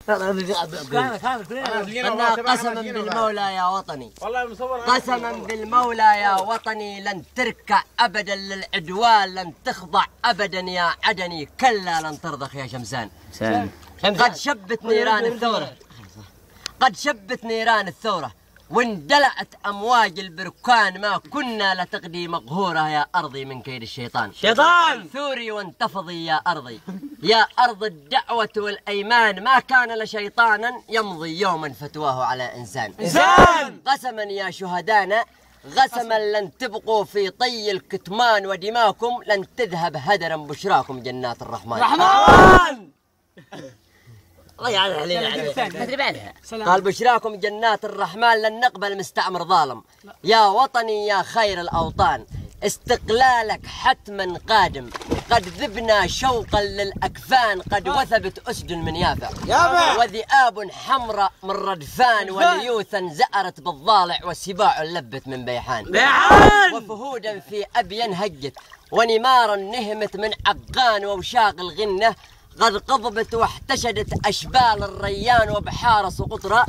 أنا قسما بالمولى يا وطني، قسما بالمولى يا وطني لن تركع أبدا للعدوان، لن تخضع أبدا يا عدني، كلا لن ترضخ يا شمسان. قد شبت نيران الثورة، قد شبت نيران الثورة واندلعت أمواج البركان، ما كنا لتغدي مقهورة يا أرضي من كيد الشيطان. شيطان ثوري وانتفضي يا أرضي يا أرض الدعوة والأيمان، ما كان لشيطانا يمضي يوما فتواه على إنسان. قسما يا شهدانا قسما لن تبقوا في طي الكتمان، ودماكم لن تذهب هدرا، بشراكم جنات الرحمن. الله يعلم علينا. قال بشراكم جنات الرحمن، لن نقبل مستعمر ظالم. يا وطني يا خير الأوطان، استقلالك حتما قادم، قد ذبنا شوقا للأكفان، قد وثبت أسد من يافع وذئاب حمراء من ردفان، وليوثا زأرت بالضالع وسباع لبت من بيحان، وفهودا في أبين هجت ونمارا نهمت من عقان، ووشاق الغنة قد قضبت واحتشدت أشبال الريان، وبحار سقطرى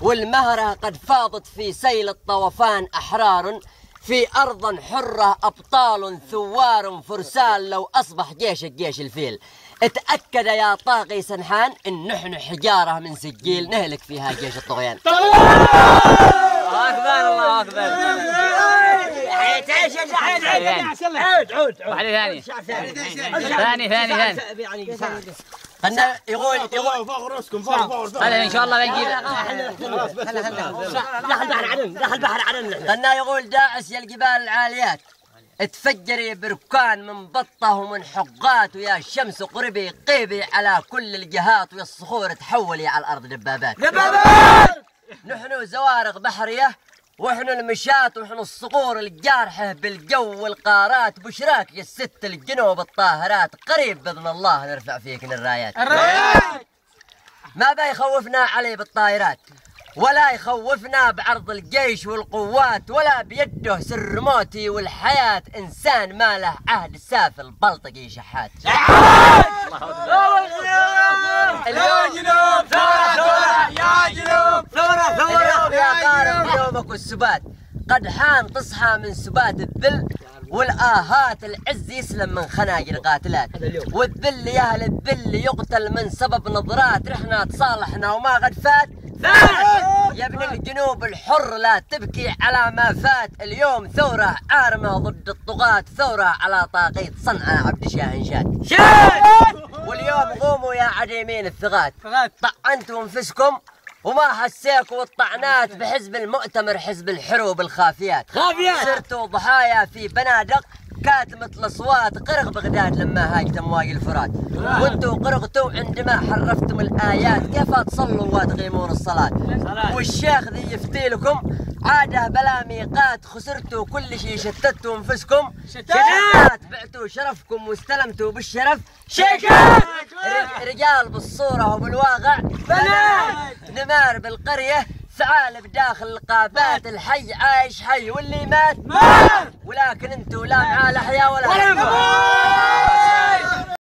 والمهرة قد فاضت في سيل الطوفان، أحرار في أرض حرة أبطال ثوار فرسان، لو أصبح جيشك جيش الفيل اتأكد يا طاغي سنحان إن نحن حجارة من سجيل نهلك فيها جيش الطغيان. الله أكبر الله أكبر. عود واحدة ثانية خلنا يقول هذا إن شاء الله بنجيب. دخل بحر عدن. خلنا يقول داعس يا الجبال العاليات اتفجري بركان من بطه ومن حقات، ويا الشمس قربي قيبي على كل الجهات، ويا الصخور تحولي على الأرض دبابات. نحن زوارق بحرية وإحنا المشاة، وإحنا الصقور الجارحة بالجو والقارات، بشراك يا الست الجنوب الطاهرات، قريب بإذن الله نرفع فيك الرايات. ما بيخوفنا عليه بالطائرات، ولا يخوفنا بعرض الجيش والقوات، ولا بيده سر موتي والحياة، إنسان ما له عهد سافل بلطقي شحات. يا جنوب ثورة يا جنوب ثورة يا قارب يومك والسبات، قد حان تصحى من سبات الذل والآهات، العز يسلم من خناجر قاتلات، والذل يا أهل الذل يقتل من سبب نظرات، رحنا تصالحنا وما قد فات يا ابن الجنوب الحر، لا تبكي على ما فات، اليوم ثورة عارمة ضد الطغاة، ثورة على طاقية صنعاء عبد شاهن شاد. واليوم قوموا يا عديمين الثغات، طعنتوا انفسكم وما حسيكوا الطعنات، بحزب المؤتمر حزب الحروب الخافيات، صرتوا ضحايا في بنادق كاتمة الأصوات، قرغ بغداد لما هاجت أمواج الفرات، وانتوا قرغتوا عندما حرفتم الآيات، كيف تصلوا وتقيمون الصلاة، والشيخ ذي يفتي لكم عاده بلا ميقات، خسرتوا كل شيء شتتوا انفسكم شتات، بعتوا شرفكم واستلمتوا بالشرف شيكات، رجال بالصورة وبالواقع بنات، نمار بالقرية ثعالب داخل القابات، الحي عايش حي واللي مات مات، ولكن انتوا لا معاه لحيا ولا